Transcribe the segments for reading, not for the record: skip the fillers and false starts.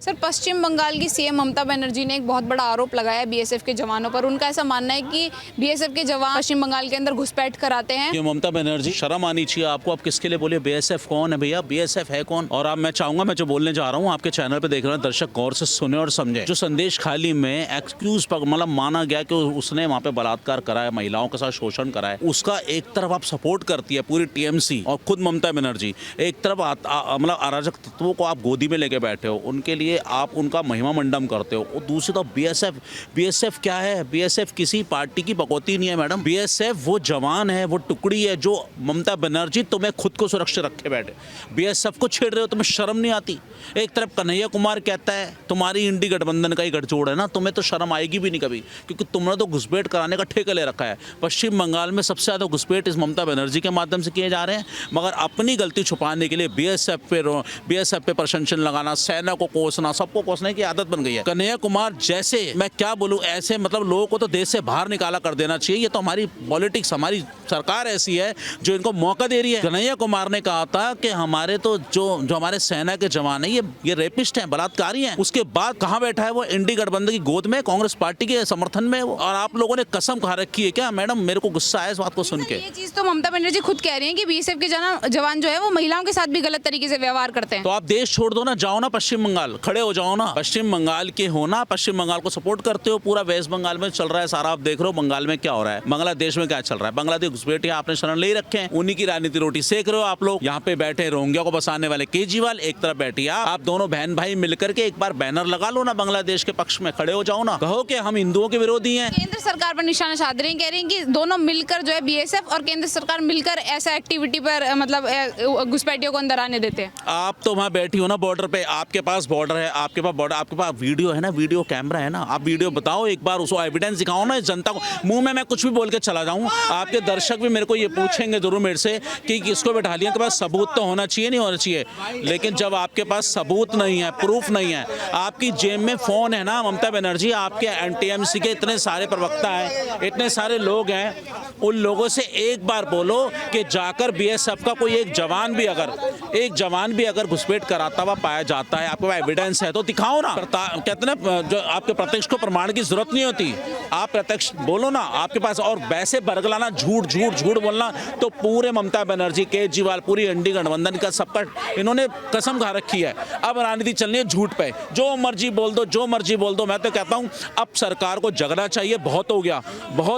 Sir, पश्चिम बंगाल की CM Mamata Banerjee ने एक बहुत बड़ा आरोप लगाया बीएसएफ के जवानों पर। उनका ऐसा मानना है कि बीएसएफ के जवान पश्चिम बंगाल के अंदर घुसपैठ कराते हैं। ये ममता बनर्जी, शर्म आनी चाहिए आपको। आप किसके लिए बोलिए बीएसएफ कौन है भैया? बीएसएफ है कौन? और आप, मैं चाहूंगा, मैं जो बोलने जा रहा हूँ आपके चैनल पे देख रहे हैं दर्शक, गौर से सुने और समझे। जो संदेश खाली में एक्सक्यूज मतलब माना गया कि उसने वहाँ पे बलात्कार कराया, महिलाओं के साथ शोषण कराया, उसका एक तरफ आप सपोर्ट करती है पूरी टीएमसी और खुद ममता बनर्जी, एक तरफ मतलब अराजक तत्वों को आप गोदी में लेके बैठे हो, उनके लिए आप उनका महिमा मंडन करते हो। और दूसरी तो बीएसएफ क्या है? बीएसएफ किसी पार्टी की बकौती नहीं है मैडम। बीएसएफ वो जवान है, वो टुकड़ी है जो ममता बनर्जी तुम्हें खुद को सुरक्षित रखे बैठे। बीएसएफ को छेड़ रहे हो, तुम्हें शर्म नहीं आती? एक तरफ कन्हैया कुमार कहता है तुम्हारी इंडी गठबंधन का ही गठजोड़ है ना, तुम्हें तो शर्म आएगी भी नहीं कभी, क्योंकि तुमने तो घुसपैठ कराने का ठेका ले रखा है। पश्चिम बंगाल में सबसे ज्यादा घुसपैठ इस ममता बनर्जी के माध्यम से किए जा रहे हैं, मगर अपनी गलती छुपाने के लिए बीएसएफ पे प्रशंसन लगाना, सेना को कोसना, सबको कोसने की आदत बन गई है। कन्हैया कुमार जैसे, मैं क्या बोलूं, ऐसे मतलब लोगों को तो देश से बाहर निकाला कर देना चाहिए। ये तो हमारी पॉलिटिक्स, हमारी सरकार ऐसी है जो इनको मौका दे रही है। कन्हैया कुमार ने कहा था कि हमारे तो जो हमारे सेना के जवान है ये रेपिस्ट हैं, बलात्कारी हैं। उसके बाद कहां बैठा है वो? इंडी गठबंधन की गोद में, कांग्रेस पार्टी के समर्थन में वो। और आप लोगों ने कसम खा रखी है क्या? मैडम, मेरे को गुस्सा आया इस बात को सुन के। ये चीज तो ममता बनर्जी खुद कह रही है कि बीएसएफ के जवान जो है वो महिलाओं के साथ भी गलत तरीके से व्यवहार करते हैं। तो आप देश छोड़ दो ना, जाओ ना पश्चिम बंगाल, खड़े हो जाओ ना। पश्चिम बंगाल के हो ना, पश्चिम बंगाल को सपोर्ट करते हो। पूरा वेस्ट बंगाल में चल रहा है सारा, आप देख रहे हो बंगाल में क्या हो रहा है, बांग्लादेश में क्या चल रहा है। बांग्लादेश घुसपैठिया आपने शरण ले रखे हैं, उन्हीं की राजनीति रोटी सेक रहे हो आप लोग। यहाँ पे बैठे रोहिंग्या को बसाने वाले केजरीवाल, एक तरफ बैठी आप दोनों बहन भाई मिलकर के एक बार बैनर लगा लो ना, बांग्लादेश के पक्ष में खड़े हो जाओ ना, कहो कि हम हिंदुओं के विरोधी हैं। केंद्र सरकार पर निशाना साध रही हैं, कह रही हैं कि दोनों मिलकर जो है बीएसएफ और केंद्र सरकार मिलकर ऐसा एक्टिविटी पर मतलब घुसपैठियों को अंदर आने देते हैं। आप तो वहाँ बैठी हो ना बॉर्डर पे, आपके पास बॉर्डर है, आपके पास बॉर्डर, आपके पास वीडियो है ना, वीडियो कैमरा है ना, आप वीडियो बताओ एक बार, उसको एविडेंस दिखाओ ना इस जनता को। मुंह में मैं कुछ भी बोल के चला जाऊं, आपके दर्शक भी मेरे को ये पूछेंगे जरूर मेरे से कि किसको बैठा लिया, के पास सबूत तो होना चाहिए, नहीं होना चाहिए। लेकिन जब आपके पास सबूत नहीं है, प्रूफ नहीं है, आपकी जेब में फोन है ना ममता बनर्जी, आपके एनटीएमसी के इतने सारे प्रवक्ता हैं, इतने सारे लोग हैं, उन लोगों से एक बार बोलो कि जाकर बीएसएफ का कोई एक जवान भी अगर घुसपैठ कराता हुआ पाया जाता है, आपके पास एविडेंस है तो दिखाओ ना। कहते ना, जो आपके प्रत्यक्ष को प्रमाण की जरूरत नहीं होती, आप प्रत्यक्ष बोलो ना आपके पास। और वैसे बरगलाना, झूठ बोलना, तो पूरे ममता बनर्जी, केजरीवाल, पूरी इंडी गठबंधन का सबका इन्होंने कसम खा रखी है। अब राजनीति चलनी है झूठ पे, जो मर्जी बोल दो। मैं तो कहता हूँ अब सरकार को जगना चाहिए। बहुत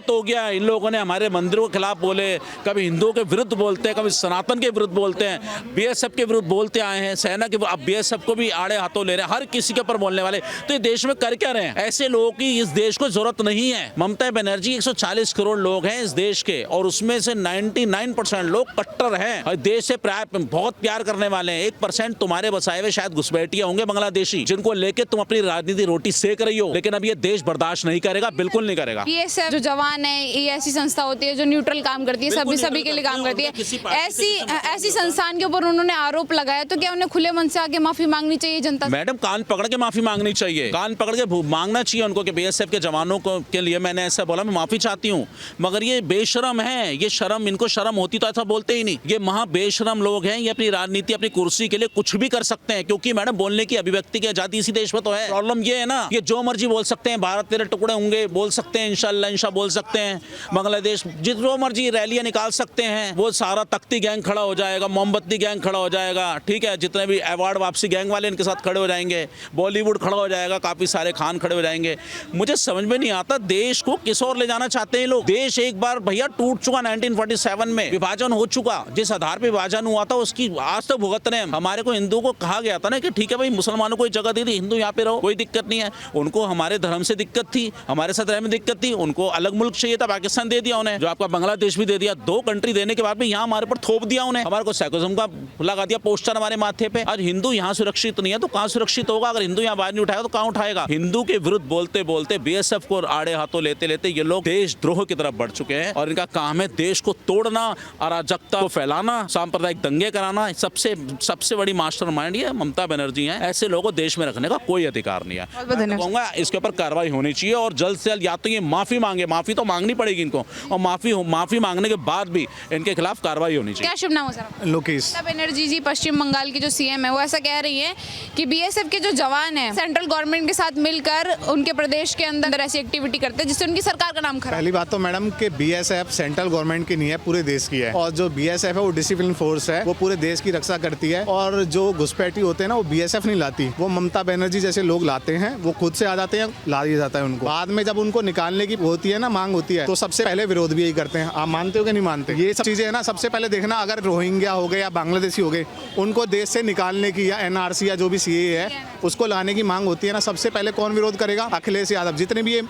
हो गया। इन लोगों ने हमारे मंदिरों के खिलाफ बोले, कभी हिंदुओं के विरुद्ध बोलते हैं, कभी सनातन के विरुद्ध बोलते हैं, बीएसएफ के विरुद्ध बोलते आए हैं, सेना के, अब बीएसएफ को भी आड़े हाथों ले रहे हैं, हर किसी के ऊपर बोलने वाले। तो ये देश में कर क्या रहे हैं? ऐसे लोगों की इस देश को जरूरत नहीं है। ममता बनर्जी, 140 करोड़ लोग हैं इस देश के, और उसमें से 99% लोग कट्टर हैं और देश से बहुत प्यार करने वाले हैं। 1% तुम्हारे बसाए हुए शायद घुसपैठिया होंगे बांग्लादेशी, जिनको लेके तुम अपनी राजनीति रोटी सेक रही हो। लेकिन अब ये देश बर्दाश्त नहीं करेगा, बिल्कुल नहीं करेगा। बीएसएफ जो जवान है, ये ऐसी संस्था होती है जो न्यूट्रल काम करती है, सभी के लिए काम करती है। ऐसी संस्थान के ऊपर उन्होंने आरोप लगाया, तो क्या उन्हें खुले मन से आके माफी मांगनी चाहिए जनता से? मैडम, कान पकड़ के माफी मांगनी चाहिए, कान पकड़ के मांगना चाहिए उनको कि बीएसएफ के जवानों को के लिए मैंने ऐसा बोला, मैं माफी चाहती हूँ। मगर ये बेशरम है, ये शर्म, इनको शर्म होती तो ऐसा बोलते ही नहीं। ये महा बेशरम लोग हैं, ये अपनी राजनीति, अपनी कुर्सी के लिए कुछ भी कर सकते हैं, क्योंकि मैडम बोलने की, अभिव्यक्ति की आजादी इसी देश में तो है। प्रॉब्लम ये है ना, ये जो मर्जी बोल सकते हैं, भारत तेरे टुकड़े होंगे बोल सकते हैं, इंशाल्लाह बोल सकते हैं, बांग्लादेश जो मर्जी रैलियां निकाल सकते हैं, वो सारा तख्ती गैंग खड़ा हो जाएगा, मोमबत्ती गैंग खड़ा हो जाएगा, ठीक है, जितने भी अवार्ड वापसी गैंग वाले इनके साथ खड़े हो जाएंगे, बॉलीवुड खड़ा हो जाएगा, काफी सारे खान खड़े हो जाएंगे। मुझे समझ में नहीं आता देश को किस ओर ले जाना चाहते हैं लोग। देश एक बार भैया टूट चुका, 1947 में विभाजन हो चुका, जिस आधार पे विभाजन हुआ था उसकी आज तक भुगत रहे हैं। हमारे को हिंदुओं को कहा गया था ना कि ठीक है भाई, मुसलमानों को जगह दे दी, हिंदू यहाँ पे रहो, कोई दिक्कत नहीं है। उनको हमारे धर्म से दिक्कत थी, हमारे साथ रहने में दिक्कत थी, उनको अलग मुल्क चाहिए था, पाकिस्तान दे दिया उन्हें, जो आपका बांग्लादेश भी दे दिया। 2 कंट्री देने के बाद भी यहाँ हमारे पर थोप दिया उन्हें, हमारे को सेकुलरिज्म का लगा दिया पोस्टर हमारे माथे पे। आज हिंदू यहाँ सुरक्षित नहीं है तो कहाँ सुरक्षित होगा? अगर हिंदू यहाँ आवाज नहीं उठाएगा तो कहाँ उठाएगा? हिंदू के विरुद्ध बोलते बोलते, बीएसएफ को आड़े हाथों लेते लेते ये लोग देशद्रोह की तरफ बढ़ चुके हैं, और इनका काम है देश को तोड़ना, अराजकता को फैलाना, सांप्रदायिक दंगे कराना। सबसे बड़ी मास्टरमाइंड ये ममता बनर्जी है। ऐसे लोगों को देश में रखने का कोई अधिकार नहीं है। कहूंगा इसके ऊपर कार्रवाई होनी चाहिए, और जल्द से जल्द या तो ये माफी मांगे, माफी तो मांगनी पड़ेगी इनको, और माफी मांगने के बाद भी इनके खिलाफ कार्रवाई होनी चाहिए। क्या शुभ नाम है सर? लोकेश। ममता बनर्जी जी, पश्चिम बंगाल की जो सीएम है, वो ऐसा कह रही है कि बीएसएफ बीएसएफ के जो जवान हैं सेंट्रल गवर्नमेंट के साथ मिलकर उनके प्रदेश के अंदर ऐसी एक्टिविटी करते हैं जिससे उनकी सरकार का नाम खराब। पहली बात तो मैडम कि बीएसएफ सेंट्रल गवर्नमेंट की नहीं है, पूरे देश की है। और जो बीएसएफ है वो डिसिप्लिन फोर्स है, वो पूरे देश की रक्षा करती है। और जो घुसपैठी होते हैं ना वो बीएसएफ नहीं लाती, वो ममता बनर्जी जैसे लोग लाते हैं। वो खुद से आ जाते हैं, ला दिया जाता है उनको। बाद में जब उनको निकालने की होती है ना, मांग होती है, तो सबसे पहले विरोध भी यही करते हैं। आप मानते हो कि नहीं मानते? ये सब चीजें है ना, सबसे पहले देखना, अगर रोहिंग्या हो गए या बांग्लादेशी हो गए, उनको देश से निकालने की या एनआरसी या जो भी सीए है उसको लाने की मांग होती है ना, सबसे पहले कौन विरोध करेगा? अखिलेश यादव। जितने भी ये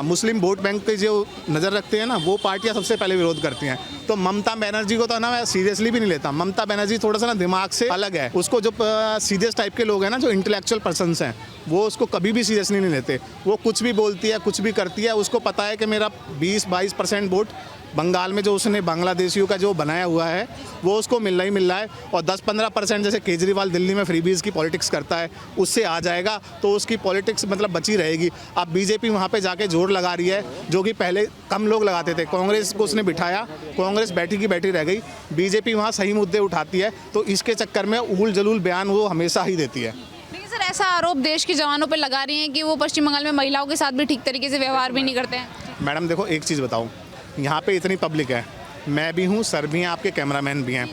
मुस्लिम वोट बैंक पे जो नजर रखते हैं ना, वो पार्टियां सबसे पहले विरोध करती हैं। तो ममता बनर्जी को तो ना मैं सीरियसली भी नहीं लेता। ममता बनर्जी थोड़ा सा ना दिमाग से अलग है। उसको जो सीरियस टाइप के लोग हैं ना, जो इंटेलेक्चुअल पर्सन्स हैं, वो उसको कभी भी सीरियसली नहीं लेते। वो कुछ भी बोलती है, कुछ भी करती है। उसको पता है कि मेरा 20-22% वोट बंगाल में जो उसने बांग्लादेशियों का जो बनाया हुआ है वो उसको मिल रहा है। और 10-15% जैसे केजरीवाल दिल्ली में फ्रीबीज की पॉलिटिक्स करता है, उससे आ जाएगा तो उसकी पॉलिटिक्स मतलब बची रहेगी। अब बीजेपी वहाँ पे जाके जोर लगा रही है, जो कि पहले कम लोग लगाते थे। कांग्रेस को उसने बिठाया, कांग्रेस बैठी की बैठी रह गई। बीजेपी वहाँ सही मुद्दे उठाती है, तो इसके चक्कर में उल जलूल बयान वो हमेशा ही देती है। सर, ऐसा आरोप देश के जवानों पर लगा रही हैं कि वो पश्चिम बंगाल में महिलाओं के साथ भी ठीक तरीके से व्यवहार भी नहीं करते हैं। मैडम देखो, एक चीज़ बताऊँ, यहाँ पे इतनी पब्लिक है, मैं भी हूँ, सर भी हैं, आपके कैमरामैन भी हैं।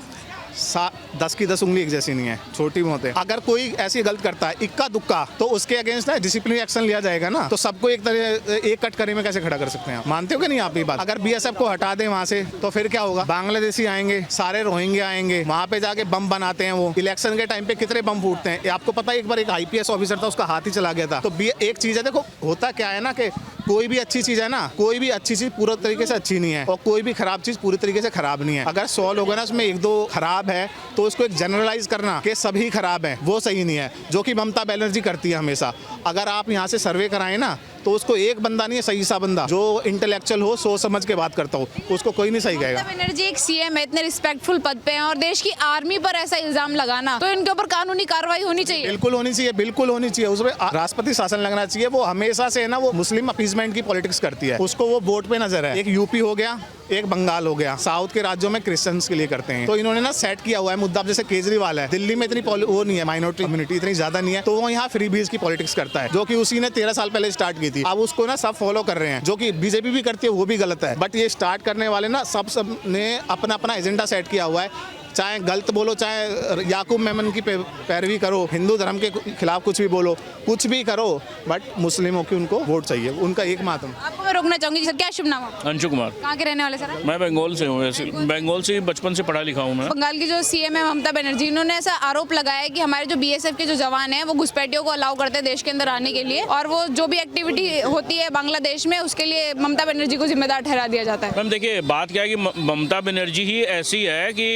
10 की 10 उंगली एक जैसी नहीं है, छोटी बहुत है। अगर कोई ऐसी गलत करता है इक्का दुक्का, तो उसके अगेंस्ट ना डिसिप्लिनरी एक्शन लिया जाएगा ना। तो सबको एक कटघरे में कैसे खड़ा कर सकते हैं? मानते हो कि नहीं आप ये बात? अगर बीएसएफ को हटा दें वहाँ से तो फिर क्या होगा? बांग्लादेशी आएंगे, सारे रोहिंग्या आएंगे, वहाँ पे जाके बम बनाते हैं। वो इलेक्शन के टाइम पे कितने बम फूटते हैं आपको पता है? एक बार एक IPS ऑफिसर था, उसका हाथ ही चला गया था। तो एक चीज़ है, देखो होता क्या है ना कि कोई भी अच्छी चीज़ है ना, कोई भी अच्छी चीज़ पूरी तरीके से अच्छी नहीं है, और कोई भी खराब चीज़ पूरी तरीके से खराब नहीं है। अगर 100 लोग हैं ना, उसमें 1-2 खराब है, तो उसको एक जनरलाइज करना कि सभी खराब हैं, वो सही नहीं है, जो कि ममता बनर्जी करती है हमेशा। अगर आप यहाँ से सर्वे कराएं ना, तो उसको एक बंदा नहीं है, सही सा बंदा जो इंटेलेक्चुअल हो, सोच समझ के बात करता हो, उसको कोई नहीं सही कहेगा। ममता बनर्जी एक सीएम है, इतने रिस्पेक्टफुल पद पे हैं, और देश की आर्मी पर ऐसा इल्जाम लगाना, तो इनके ऊपर कानूनी कार्रवाई होनी चाहिए। बिल्कुल होनी चाहिए, बिल्कुल होनी चाहिए। उसमें राष्ट्रपति शासन लगना चाहिए। वो हमेशा से है ना, वो मुस्लिम अपीजमेंट की पॉलिटिक्स करती है, उसको वो वोट पे नजर है। एक यूपी हो गया, एक बंगाल हो गया, साउथ के राज्यों में क्रिश्चियंस के लिए करते हैं। तो इन्होंने ना सेट किया हुआ है मुद्दा। जैसे केजरीवाल है, दिल्ली में इतनी वो नहीं है, माइनॉरिटी कम्युनिटी इतनी ज्यादा नहीं है, तो वो यहाँ फ्रीबीज की पॉलिटिक्स करता है, जो कि उसी ने 13 साल पहले स्टार्ट की थी। अब उसको ना सब फॉलो कर रहे हैं, जो कि बीजेपी भी करती है, वो भी गलत है। बट ये स्टार्ट करने वाले ना सब ने अपना अपना एजेंडा सेट किया हुआ है। चाहे गलत बोलो, चाहे याकूब मेमन की पैरवी करो, हिंदू धर्म के खिलाफ कुछ भी बोलो, कुछ भी करो, बट मुस्लिमों की उनको वोट चाहिए, उनका एकमात्र। आपको मैं रोकना चाहूंगी सर, क्या शुभ नाम है? अंशु कुमार। कहाँ के रहने वाले सर? मैं बंगाल से हूँ। वैसे बंगाल से बचपन से पढ़ा लिखा हूँ मैं। बंगाल की जो सीएम है ममता बनर्जी, इन्होंने ऐसा आरोप लगाया है कि हमारे जो बीएसएफ के जो जवान हैं वो घुसपैठियों को अलाउ करते हैं देश के अंदर आने के लिए, और वो जो भी एक्टिविटी होती है बांग्लादेश में उसके लिए ममता बनर्जी को जिम्मेदार ठहरा दिया जाता है। मैम देखिए, बात क्या है कि ममता बनर्जी ही ऐसी है कि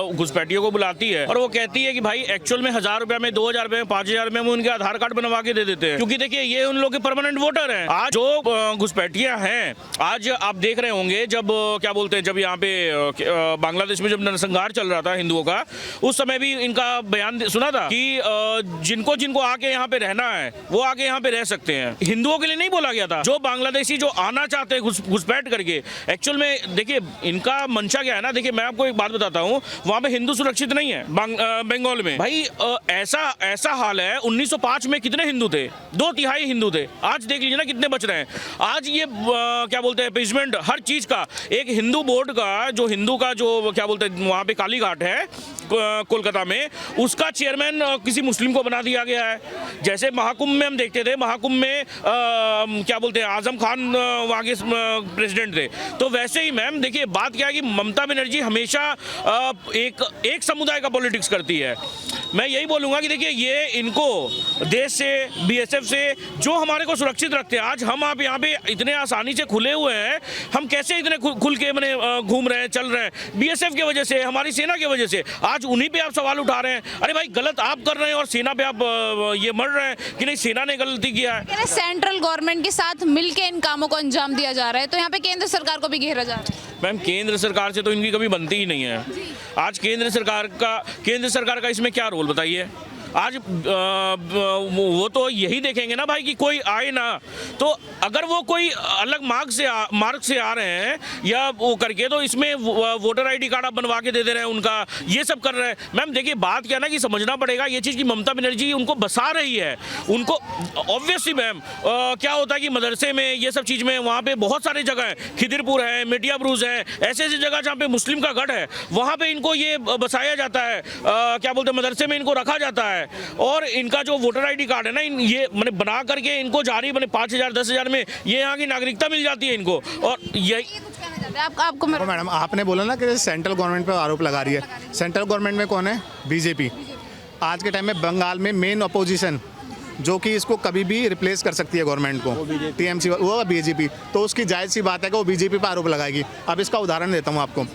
घुसपैठियों को बुलाती है और वो कहती है कि भाई एक्चुअल में 1000 रुपए में, 2000 रुपए में, 5000 में उनके आधार कार्ड बनवा के दे देते हैं, क्योंकि देखिए ये उन लोग के परमानेंट वोटर हैं। आज जो घुसपैठियां हैं, आज आप देख रहे होंगे जब क्या बोलते हैं, जब यहाँ पे बांग्लादेश में जब नरसंहार चल रहा था हिंदुओं का, उस समय भी इनका बयान सुना था कि जिनको जिनको आके यहाँ पे रहना है वो आके यहाँ पे रह सकते हैं। हिंदुओं के लिए नहीं बोला गया था। जो बांग्लादेशी जो आना चाहते हैं घुसपैठ करके, एक्चुअल में देखिए इनका मंशा क्या है ना। देखिए मैं आपको एक बात बताता हूँ, वहाँ पे हिंदू सुरक्षित नहीं है बंगाल में। भाई ऐसा हाल है, 1905 में कितने हिंदू थे? 2/3 हिंदू थे। आज देख लीजिए ना कितने बच रहे हैं। आज ये क्या बोलते हैं, अपीजमेंट हर चीज का, एक हिंदू बोर्ड का, जो हिंदू का जो क्या बोलते हैं वहाँ पे काली घाट है कोलकाता में, उसका चेयरमैन किसी मुस्लिम को बना दिया गया है। जैसे महाकुंभ में हम देखते थे, महाकुंभ में क्या बोलते हैं आजम खान वहाँ के प्रेसिडेंट थे। तो वैसे ही मैम देखिए, बात क्या है कि ममता बनर्जी हमेशा एक समुदाय का पॉलिटिक्स करती है। मैं यही बोलूँगा कि देखिए ये इनको देश से, बीएसएफ से जो हमारे को सुरक्षित रखते हैं, आज हम आप यहाँ पे इतने आसानी से खुले हुए हैं, हम कैसे इतने खुल के मैंने घूम रहे हैं, चल रहे हैं, बीएसएफ की वजह से, हमारी सेना की वजह से। आज उन्हीं पे आप सवाल उठा रहे हैं। अरे भाई गलत आप कर रहे हैं और सेना पे आप ये मर रहे हैं कि नहीं सेना ने गलती किया है। सेंट्रल गवर्नमेंट के साथ मिलकर इन कामों को अंजाम दिया जा रहा है, तो यहाँ पे केंद्र सरकार को भी घेरा जा रहा है। मैम केंद्र सरकार से तो इनकी कभी बनती ही नहीं है। आज केंद्र सरकार का इसमें क्या रोल बताइए? आज वो तो यही देखेंगे ना भाई कि कोई आए ना, तो अगर वो कोई अलग मार्ग से आ रहे हैं या वो करके, तो इसमें वोटर ID कार्ड आप बनवा के दे रहे हैं उनका, ये सब कर रहे हैं। मैम देखिए बात क्या ना कि समझना पड़ेगा ये चीज़ कि ममता बनर्जी उनको बसा रही है, उनको ऑब्वियसली मैम क्या होता है कि मदरसे में ये सब चीज़ में वहाँ पे बहुत सारी जगह है, खिदिरपुर है, मेटिया ब्रूज है, ऐसे ऐसी जगह जहाँ पे मुस्लिम का गढ़ है, वहाँ पे इनको ये बसाया जाता है, क्या बोलते हैं, मदरसे में इनको रखा जाता है। और इनका जो वोटर ID कार्ड है ना, ये मैंने बना करके इनको जारी 5,000 10,000 में ये यहाँ की नागरिकता मिल जाती है इनको। और यही आपको तो मैडम आपने बोला ना कि सेंट्रल गवर्नमेंट पे आरोप लगा रही है। सेंट्रल गवर्नमेंट में कौन है? बीजेपी। आज के टाइम में बंगाल में मेन अपोजिशन जो कि इसको कभी भी रिप्लेस कर सकती है गवर्नमेंट को, TMC, वो बीजेपी। तो उसकी जायज़ सी बात है कि वो बीजेपी पर आरोप लगाएगी। अब इसका उदाहरण देता हूँ आपको।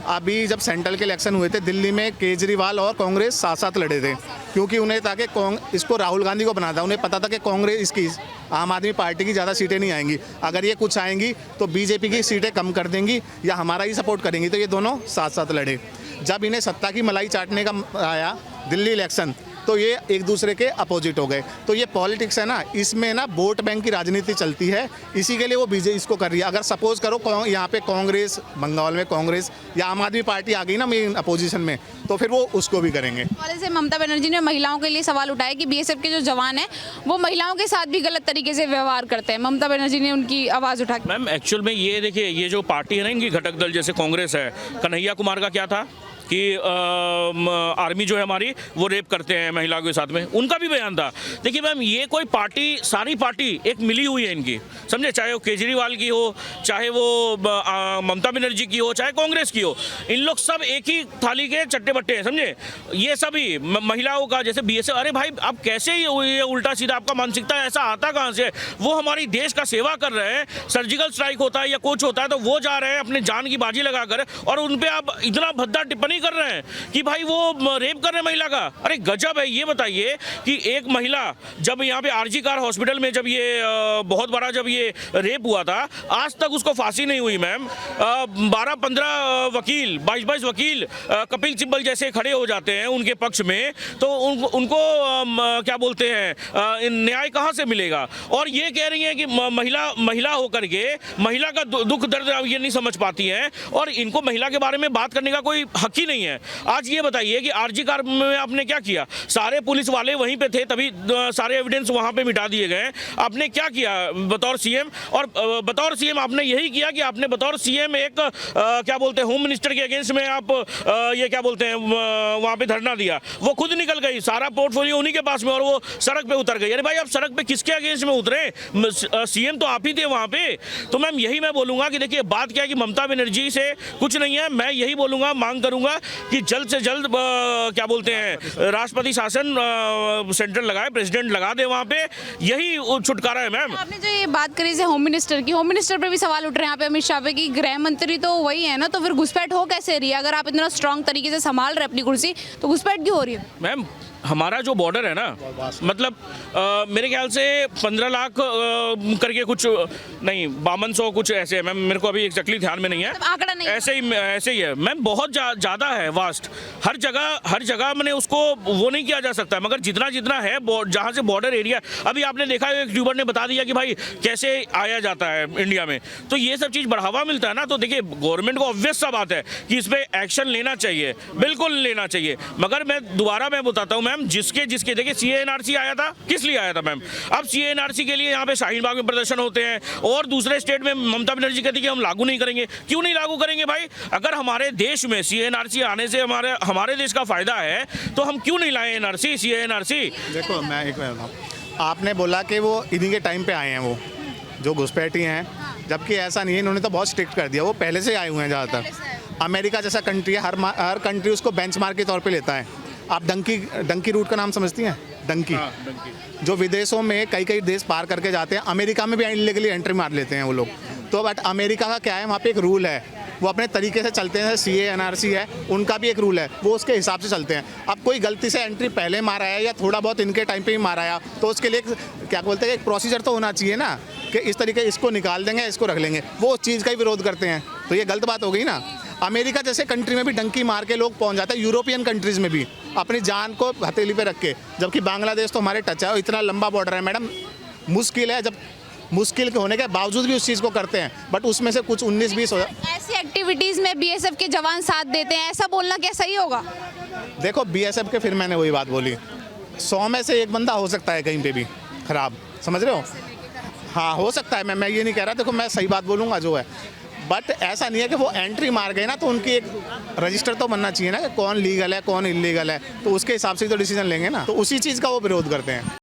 अभी जब सेंट्रल के इलेक्शन हुए थे दिल्ली में, केजरीवाल और कांग्रेस साथ साथ लड़े थे, क्योंकि उन्हें था कि इसको राहुल गांधी को बनाता। उन्हें पता था कि कांग्रेस इसकी आम आदमी पार्टी की ज़्यादा सीटें नहीं आएंगी, अगर ये कुछ आएंगी तो बीजेपी की सीटें कम कर देंगी या हमारा ही सपोर्ट करेंगी। तो ये दोनों साथ साथ लड़े। जब इन्हें सत्ता की मलाई चाटने का आया दिल्ली इलेक्शन, तो ये एक दूसरे के अपोजिट हो गए। तो ये पॉलिटिक्स है ना, इसमें ना वोट बैंक की राजनीति चलती है, इसी के लिए वो बीजेपी इसको कर रही है। अगर सपोज करो यहाँ पे कांग्रेस, बंगाल में कांग्रेस या आम आदमी पार्टी आ गई ना मेन अपोजिशन में, तो फिर वो उसको भी करेंगे। वाले से ममता बनर्जी ने महिलाओं के लिए सवाल उठाया कि BSF के जो जवान हैं वो महिलाओं के साथ भी गलत तरीके से व्यवहार करते हैं। ममता बनर्जी ने उनकी आवाज़ उठा। मैम एक्चुअल में ये देखिए, ये जो पार्टी है ना इनकी घटक दल, जैसे कांग्रेस है, कन्हैया कुमार का क्या था कि आर्मी जो है हमारी वो रेप करते हैं महिलाओं के साथ में, उनका भी बयान था। देखिए मैम ये कोई पार्टी, सारी पार्टी एक मिली हुई है इनकी, समझे, चाहे वो केजरीवाल की हो, चाहे वो ममता बनर्जी की हो, चाहे कांग्रेस की हो, इन लोग सब एक ही थाली के चट्टे बट्टे हैं, समझे। ये सभी महिलाओं का जैसे BSF, अरे भाई आप कैसे ये उल्टा सीधा, आपका मानसिकता ऐसा आता कहाँ से? वो हमारी देश का सेवा कर रहे हैं, सर्जिकल स्ट्राइक होता है या कुछ होता है तो वो जा रहे हैं अपने जान की बाजी लगाकर, और उन पे आप इतना भद्दा टिप्पणी कर रहे हैं कि भाई वो रेप कर रहे हैं महिला का। अरे गजब है। ये बताइए कि एक महिला जब यहाँ पे RG कार हॉस्पिटल में जब ये बहुत बड़ा जब ये रेप हुआ था, आज तक उसको फांसी नहीं हुई मैम। 12-15 वकील, 22 वकील कपिल सिब्बल जैसे खड़े हो जाते हैं उनके पक्ष में, तो उनको क्या बोलते हैं, न्याय कहाँ से मिलेगा? और ये कह रही हैं कि महिला होकर के महिला का दुख दर्द ये नहीं समझ पाती हैं, और इनको महिला के बारे में बात करने का कोई हक ही नहीं है। आज ये बताइए कि RG कार में आपने क्या किया? सारे पुलिस वाले वहीं पे थे, तभी सारे एविडेंस वहां पे मिटा दिए गए। आपने क्या किया बतौर CM? और बतौर CM आपने यही किया कि आपने बतौर CM एक क्या बोलते हैं होम मिनिस्टर के अगेंस्ट में आप ये क्या बोलते हैं वहां पे धरना दिया। वो खुद निकल गई, सारा पोर्टफोलियो उन्हीं के पास में, और वो सड़क पे उतर गई। अरे भाई आप सड़क पे किसके अगेंस्ट में उतरे? CM तो आप ही थे वहां पे। तो मैम यही मैं बोलूंगा कि देखिए बात क्या है कि ममता बनर्जी से कुछ नहीं है। मैं यही बोलूंगा, मांग करूंगा कि जल्द से जल्द क्या बोलते हैं राष्ट्रपति शासन सेंट्रल लगाए, प्रेसिडेंट लगा दे वहाँ पे, यही छुटकारा है मैम। आपने जो ये बात करी से होम मिनिस्टर की, होम मिनिस्टर पे भी सवाल उठ रहे हैं यहाँ पे अमित शाह पे कि गृह मंत्री तो वही है ना, तो फिर घुसपैठ हो कैसे रही है? अगर आप इतना स्ट्रांग तरीके से संभाल रहे अपनी कुर्सी तो घुसपैठ क्यों हो रही है? मैम हमारा जो बॉर्डर है ना, मतलब मेरे ख्याल से 15 लाख करके कुछ नहीं, 5200 कुछ ऐसे है मैम, मेरे को अभी एक्जैक्टली ध्यान में नहीं है, आंकड़ा नहीं, ऐसे ही है मैम। बहुत ज़्यादा है, वास्ट, हर जगह मैंने उसको वो नहीं किया जा सकता, मगर जितना है जहाँ से बॉर्डर एरिया, अभी आपने देखा एक यूट्यूबर ने बता दिया कि भाई कैसे आया जाता है इंडिया में, तो ये सब चीज़ बढ़ावा मिलता है ना। तो देखिए गवर्नमेंट को ऑब्वियस सा बात है कि इस पर एक्शन लेना चाहिए, बिल्कुल लेना चाहिए। मगर मैं दोबारा बताता हूँ मैम, जिसके देखिए CA/NRC आया था, किस लिए आया था मैम? अब CA/NRC के लिए यहाँ पे शाहीन बाग में प्रदर्शन होते हैं, और दूसरे स्टेट में ममता बनर्जी कहती है कि हम लागू नहीं करेंगे। क्यों नहीं लागू करेंगे भाई? अगर हमारे देश में CA/NRC आने से हमारे देश का फायदा है तो हम क्यों नहीं लाए CA/NRC? देखो मैं एक बार बताऊँ, आपने बोला कि वो इन्हीं के टाइम पे आए हैं वो जो घुसपैठी हैं, जबकि ऐसा नहीं है, इन्होंने तो बहुत स्ट्रिक्ट कर दिया, वो पहले से आए हुए हैं ज़्यादातर। अमेरिका जैसा कंट्री है, हर कंट्री उसको बेंचमार्क के तौर पे लेता है। आप डंकी रूट का नाम समझती हैं? डंकी, जो विदेशों में कई देश पार करके जाते हैं, अमेरिका में भी इलीगली एंट्री मार लेते हैं वो लोग। तो बट अमेरिका का क्या है, वहाँ पे एक रूल है, वो अपने तरीके से चलते हैं। CA/NRC है, उनका भी एक रूल है, वो उसके हिसाब से चलते हैं। अब कोई गलती से एंट्री पहले मारा है या थोड़ा बहुत इनके टाइम पे ही मारा है, तो उसके लिए क्या बोलते हैं, एक प्रोसीजर तो होना चाहिए ना, कि इस तरीके इसको निकाल देंगे, इसको रख लेंगे। वो उस चीज़ का ही विरोध करते हैं, तो ये गलत बात हो गई ना। अमेरिका जैसे कंट्री में भी डंकी मार के लोग पहुंच जाते हैं, यूरोपियन कंट्रीज में भी अपनी जान को हथेली पे रख के, जबकि बांग्लादेश तो हमारे टच है और इतना लंबा बॉर्डर है मैडम। मुश्किल है, जब मुश्किल के होने के बावजूद भी उस चीज़ को करते हैं, बट उसमें से कुछ 19-20 हो जाए। ऐसी एक्टिविटीज में बीएसएफ के जवान साथ देते हैं, ऐसा बोलना क्या सही होगा? देखो बीएसएफ के, फिर मैंने वही बात बोली, 100 में से एक बंदा हो सकता है कहीं पे भी खराब, समझ रहे हो? हाँ हो सकता है, मैं ये नहीं कह रहा, देखो मैं सही बात बोलूँगा जो है, बट ऐसा नहीं है कि वो एंट्री मार गए ना तो उनकी एक रजिस्टर तो बनना चाहिए ना कि कौन लीगल है कौन इलीगल है, तो उसके हिसाब से तो डिसीजन लेंगे ना, तो उसी चीज़ का वो विरोध करते हैं।